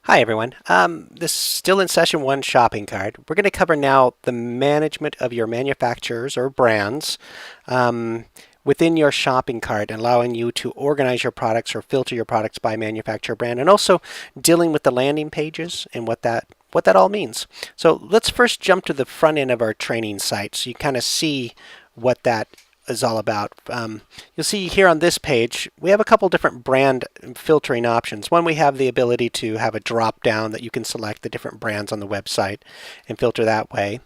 Hi everyone. This is still in session one shopping cart. We're going to cover now the management of your manufacturers or brands within your shopping cart, allowing you to organize your products or filter your products by manufacturer brand, and also dealing with the landing pages and what that all means. So let's first jump to the front end of our training site so you kind of see what that is all about. You'll see here on this page we have a couple different brand filtering options. One, we have the ability to have a drop down that you can select the different brands on the website and filter that way.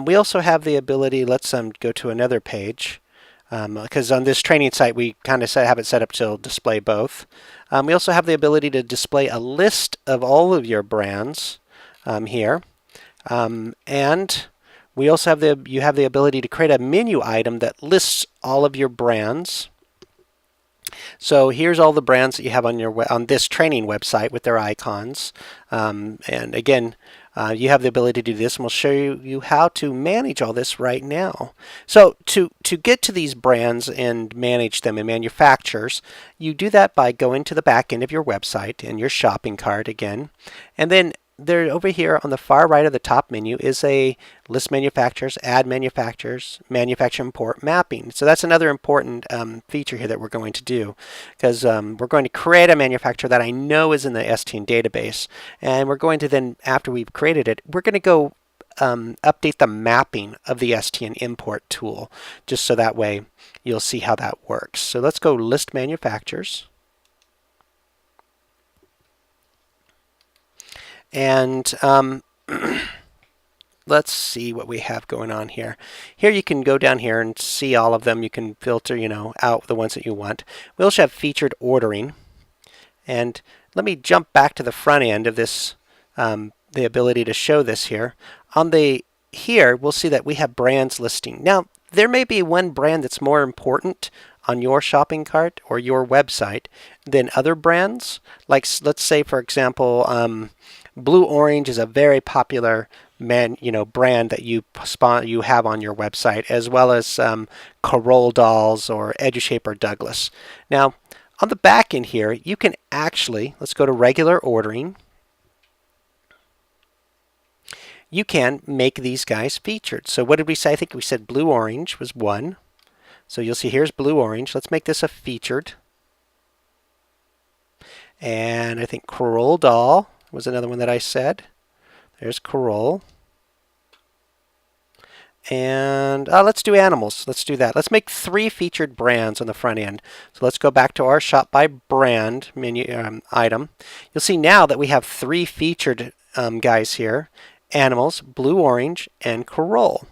We also have the ability, let's go to another page, because on this training site we kind of have it set up to display both. We also have the ability to display a list of all of your brands here, and we also have the ability to create a menu item that lists all of your brands. So here's all the brands that you have on this training website with their icons. And again, you have the ability to do this, and we'll show you how to manage all this right now. So to get to these brands and manage them in manufacturers, you do that by going to the back end of your website and your shopping cart again, and then there over here on the far right of the top menu is a list manufacturers, add manufacturers, manufacturer import mapping. So that's another important feature here that we're going to do, because we're going to create a manufacturer that I know is in the STN database, and we're going to then, after we've created it, we're going to go update the mapping of the STN import tool, just so that way you'll see how that works. So let's go list manufacturers. And let's see what we have going on here. Here you can go down here and see all of them. You can filter, out the ones that you want. We also have featured ordering. And let me jump back to the front end of this, the ability to show this here. Here we'll see that we have brands listing. Now there may be one brand that's more important on your shopping cart or your website than other brands. Like, let's say for example, Blue Orange is a very popular brand that you have on your website, as well as Carol Dolls or EduShape or Douglas. Now, on the back end here, you can actually, let's go to regular ordering. You can make these guys featured. So what did we say? I think we said Blue Orange was one. So you'll see here's Blue Orange. Let's make this a featured. And I think Carol Doll was another one that I said. There's Carol. And let's do animals. Let's do that. Let's make 3 featured brands on the front end. So let's go back to our shop by brand menu item. You'll see now that we have 3 featured guys here: animals, Blue Orange, and Carol.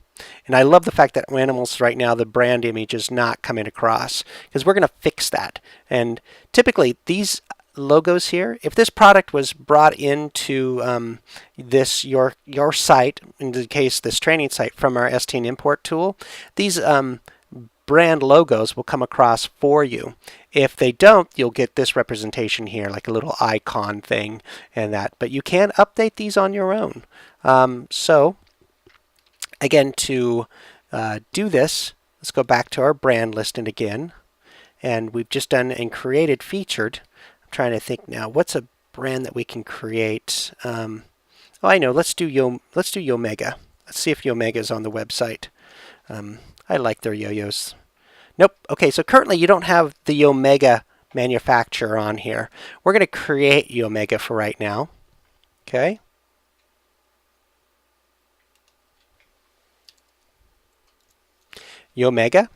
And I love the fact that animals right now, the brand image is not coming across, because we're going to fix that. And typically these logos here, if this product was brought into your site, in the case this training site, from our STN import tool, these brand logos will come across for you. If they don't, you'll get this representation here, like a little icon thing and that. But you can update these on your own. So again, to do this, let's go back to our brand listing again. And we've just done and created featured. I'm trying to think now, what's a brand that we can create? Oh, I know. Let's do Yomega. Let's see if Yomega is on the website. I like their yo-yos. Nope. Okay, so currently you don't have the Yomega manufacturer on here. We're going to create Yomega for right now. Okay. Yomega.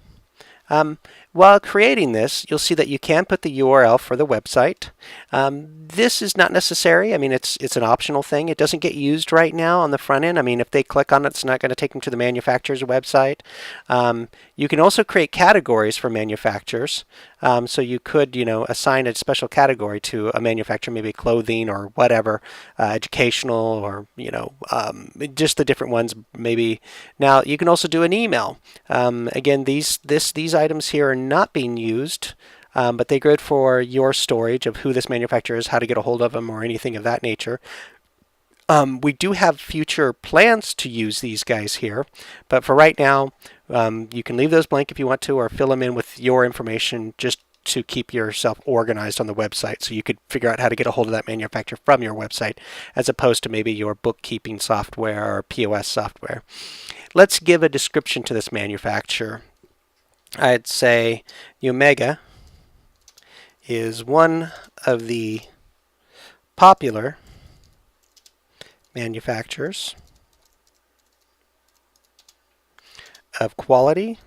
While creating this, you'll see that you can put the URL for the website. This is not necessary. I mean, it's an optional thing. It doesn't get used right now on the front end. I mean, if they click on it, it's not going to take them to the manufacturer's website. You can also create categories for manufacturers. So you could, assign a special category to a manufacturer, maybe clothing or whatever, educational, or just the different ones maybe. Now you can also do an email. Again, these items here are not being used, but they're good for your storage of who this manufacturer is, how to get a hold of them, or anything of that nature. We do have future plans to use these guys here, but for right now, you can leave those blank if you want to, or fill them in with your information just to keep yourself organized on the website, so you could figure out how to get a hold of that manufacturer from your website as opposed to maybe your bookkeeping software or POS software. Let's give a description to this manufacturer. I'd say Yomega is one of the popular manufacturers of quality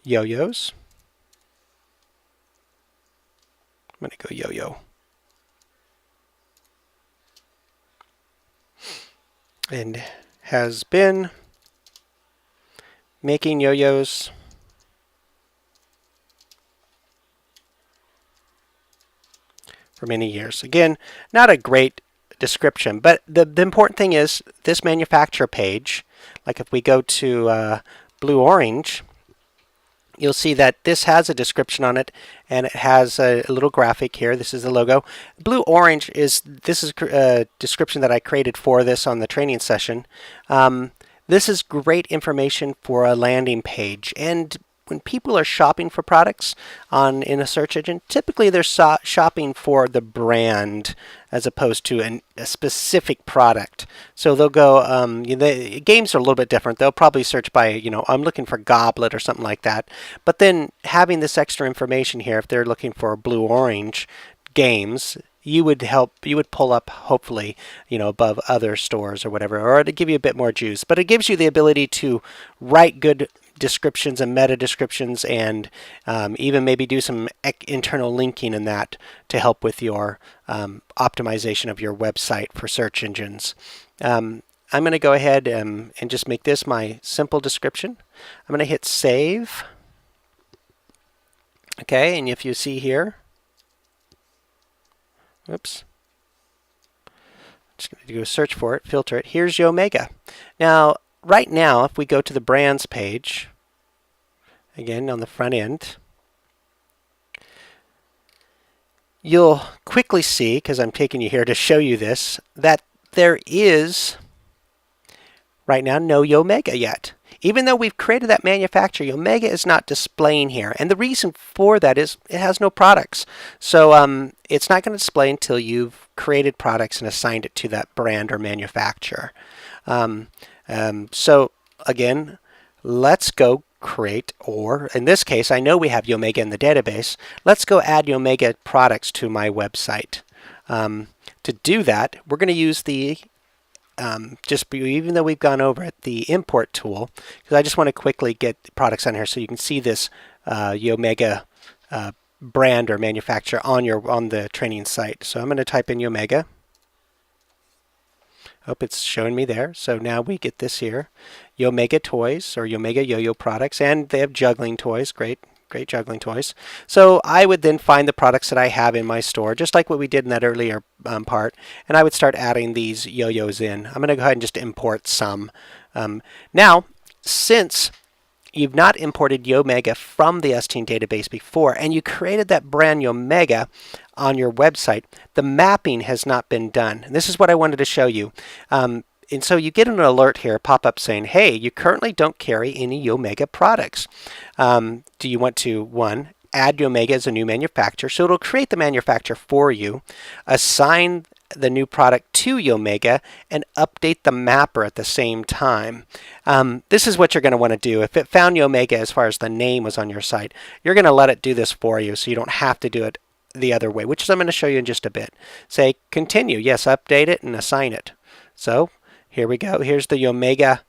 yo-yos. I'm going to go yo-yo. And has been making yo-yos for many years. Again, not a great description, but the important thing is this manufacturer page, like if we go to Blue Orange, you'll see that this has a description on it, and it has a little graphic here. This is the logo. Blue Orange this is a description that I created for this on the training session. This is great information for a landing page, and when people are shopping for products in a search engine, typically they're shopping for the brand as opposed to a specific product. So they'll go, games are a little bit different. They'll probably search by, I'm looking for Goblet or something like that. But then having this extra information here, if they're looking for Blue Orange games, you would pull up, hopefully, above other stores or whatever, or to give you a bit more juice. But it gives you the ability to write good descriptions and meta descriptions, and even maybe do some internal linking in that to help with your optimization of your website for search engines. I'm going to go ahead and just make this my simple description. I'm going to hit save. Okay, and if you see here, oops, just going to do a search for it, filter it. Here's Yomega. Now, right now, if we go to the brands page, again on the front end, you'll quickly see, because I'm taking you here to show you this, that there is right now no Yomega yet. Even though we've created that manufacturer, Yomega is not displaying here. And the reason for that is it has no products. So it's not going to display until you've created products and assigned it to that brand or manufacturer. So again, let's go create, or in this case, I know we have Yomega in the database. Let's go add Yomega products to my website. To do that, we're going to use the even though we've gone over it, the import tool, because I just want to quickly get products on here so you can see this Yomega brand or manufacturer on the training site. So I'm going to type in Yomega. Oh, it's showing me there. So now we get this here, Yomega toys or Yomega yo-yo products, and they have juggling toys. Great juggling toys. So I would then find the products that I have in my store, just like what we did in that earlier part, and I would start adding these yo-yos in. I'm going to go ahead and just import some. Now, since you've not imported Yomega from the STEAM database before, and you created that brand Yomega on your website, the mapping has not been done. And this is what I wanted to show you. And so you get an alert here, pop up saying, hey, you currently don't carry any Yomega products. Do you want to, one, add Yomega as a new manufacturer? So it'll create the manufacturer for you, assign the new product to Yomega, and update the mapper at the same time. This is what you're going to want to do. If it found Yomega as far as the name was on your site, you're going to let it do this for you so you don't have to do it the other way, which I'm going to show you in just a bit. Say continue. Yes, update it and assign it. So here we go. Here's the Yomega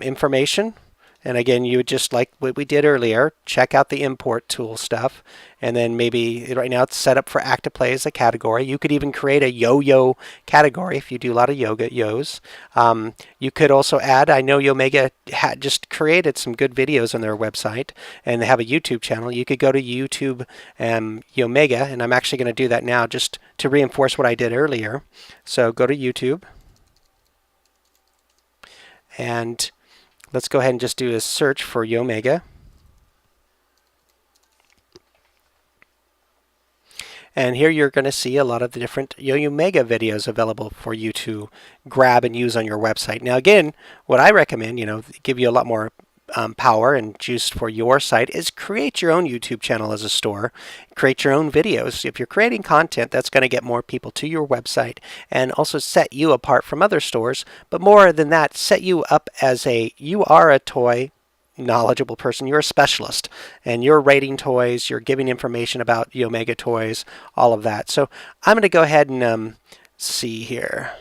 information. And again, you would just like what we did earlier, check out the import tool stuff. And then maybe right now it's set up for Active Play as a category. You could even create a yo-yo category if you do a lot of yos. You could also add, I know Yomega just created some good videos on their website, and they have a YouTube channel. You could go to YouTube Yomega, and I'm actually going to do that now just to reinforce what I did earlier. So go to YouTube. And let's go ahead and just do a search for Yomega. And here you're going to see a lot of the different Yomega videos available for you to grab and use on your website. Now again, what I recommend, give you a lot more power and juice for your site is create your own YouTube channel as a store. Create your own videos. If you're creating content, that's going to get more people to your website and also set you apart from other stores. But more than that, set you up as you are a toy knowledgeable person. You're a specialist and you're rating toys, you're giving information about Yomega toys, all of that. So I'm going to go ahead and see here.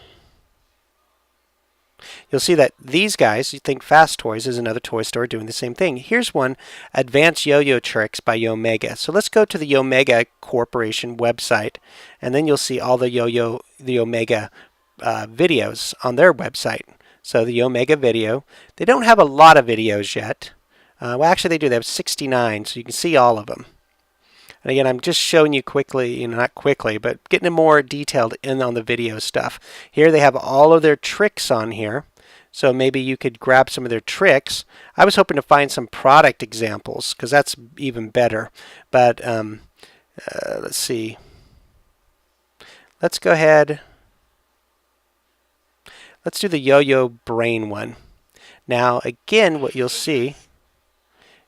You'll see that these guys, you think Fast Toys is another toy store doing the same thing. Here's one, Advanced Yo-Yo Tricks by Yomega. So let's go to the Yomega Corporation website, and then you'll see all the Yomega videos on their website. So the Yomega video, they don't have a lot of videos yet. Well, actually they do. They have 69, so you can see all of them. And again, I'm just showing you quickly, not quickly, but getting more detailed in on the video stuff. Here they have all of their tricks on here. So maybe you could grab some of their tricks. I was hoping to find some product examples because that's even better. But let's see. Let's go ahead. Let's do the Yo-Yo Brain one. Now, again, what you'll see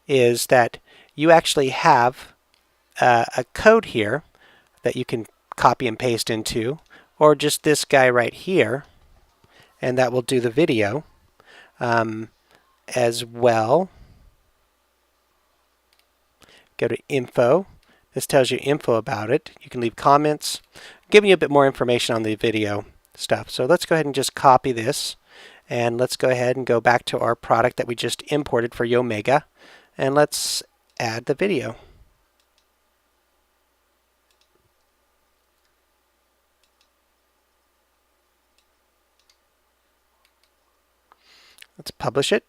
is that you actually have a code here that you can copy and paste into, or just this guy right here, and that will do the video as well. Go to info. This tells you info about it. You can leave comments, giving you a bit more information on the video stuff. So let's go ahead and just copy this, and let's go ahead and go back to our product that we just imported for Yomega, and let's add the video. Let's publish it.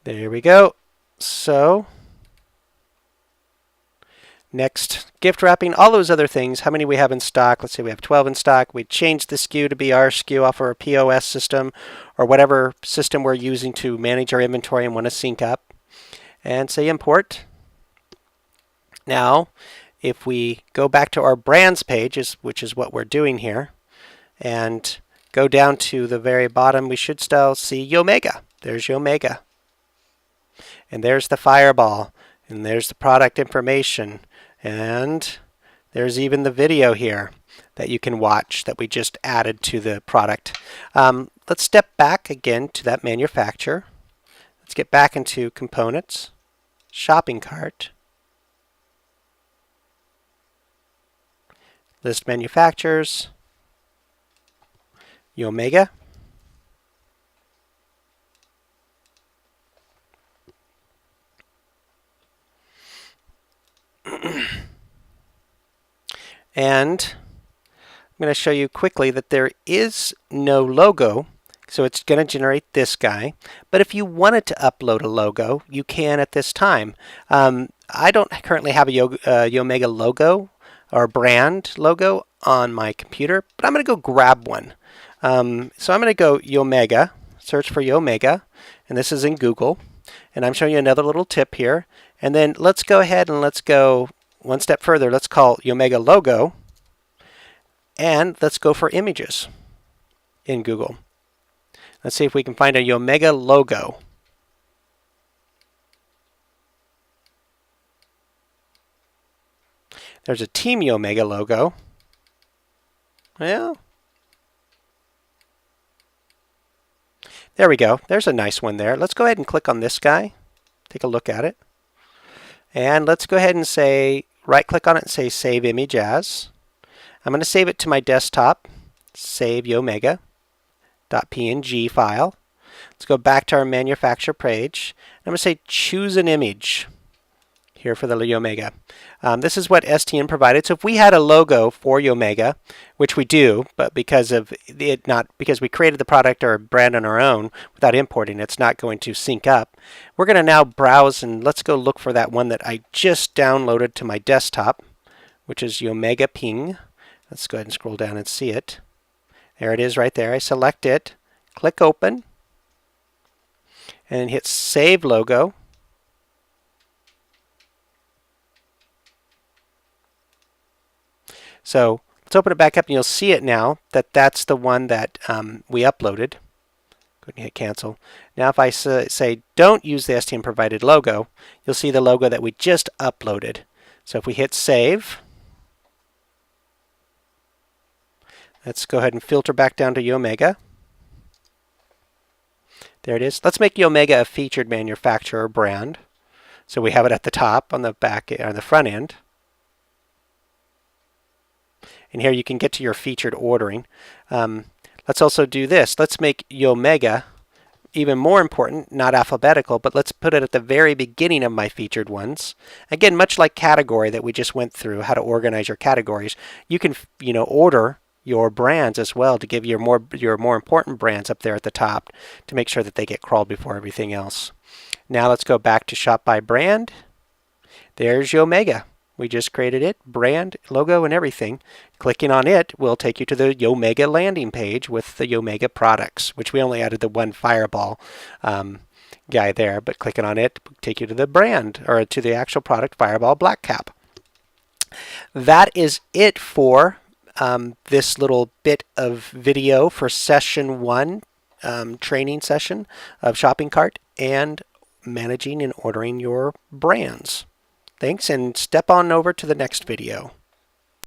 There we go. So next, gift wrapping, all those other things. How many we have in stock? Let's say we have 12 in stock. We changed the SKU to be our SKU off our POS system or whatever system we're using to manage our inventory and want to sync up. And say import. Now, if we go back to our brands page, which is what we're doing here, and go down to the very bottom, we should still see Yomega. There's Yomega. And there's the Fireball. And there's the product information. And there's even the video here that you can watch that we just added to the product. Let's step back again to that manufacturer. Let's get back into components, shopping cart, list manufacturers, Yomega. And I'm going to show you quickly that there is no logo, so it's going to generate this guy. But if you wanted to upload a logo, you can at this time. I don't currently have a Yomega logo or brand logo on my computer, but I'm going to go grab one. So I'm going to go Yomega, search for Yomega, and this is in Google. And I'm showing you another little tip here. And then let's go ahead and let's go one step further. Let's call Yomega logo, and let's go for images in Google. Let's see if we can find a Yomega logo. There's a Team Yomega logo. Well, there we go. There's a nice one there. Let's go ahead and click on this guy. Take a look at it. And let's go ahead and say, right-click on it and say Save Image As. I'm going to save it to my desktop. Save Yomega.png file. Let's go back to our manufacturer page. I'm going to say Choose an Image here for the Yomega. This is what STN provided. So if we had a logo for Yomega, which we do, but because we created the product or brand on our own without importing, it's not going to sync up. We're going to now browse and let's go look for that one that I just downloaded to my desktop, which is Yomega Ping. Let's go ahead and scroll down and see it. There it is right there. I select it, click Open, and hit Save Logo. So let's open it back up and you'll see it now that that's the one that we uploaded. Go ahead and hit cancel. Now if I say don't use the STM provided logo, you'll see the logo that we just uploaded. So if we hit save, let's go ahead and filter back down to Yomega. There it is. Let's make Yomega a featured manufacturer brand. So we have it at the top on the back or the front end. And here you can get to your featured ordering. Let's also do this. Let's make Yomega even more important, not alphabetical, but let's put it at the very beginning of my featured ones. Again, much like category that we just went through, how to organize your categories, you can, order your brands as well to give your more important brands up there at the top to make sure that they get crawled before everything else. Now let's go back to Shop by Brand. There's Yomega. We just created it, brand, logo, and everything. Clicking on it will take you to the Yomega landing page with the Yomega products, which we only added the one Fireball guy there, but clicking on it will take you to the brand, or to the actual product, Fireball Black Cap. That is it for this little bit of video for session 1, training session of Shopping Cart and managing and ordering your brands. Thanks, and step on over to the next video.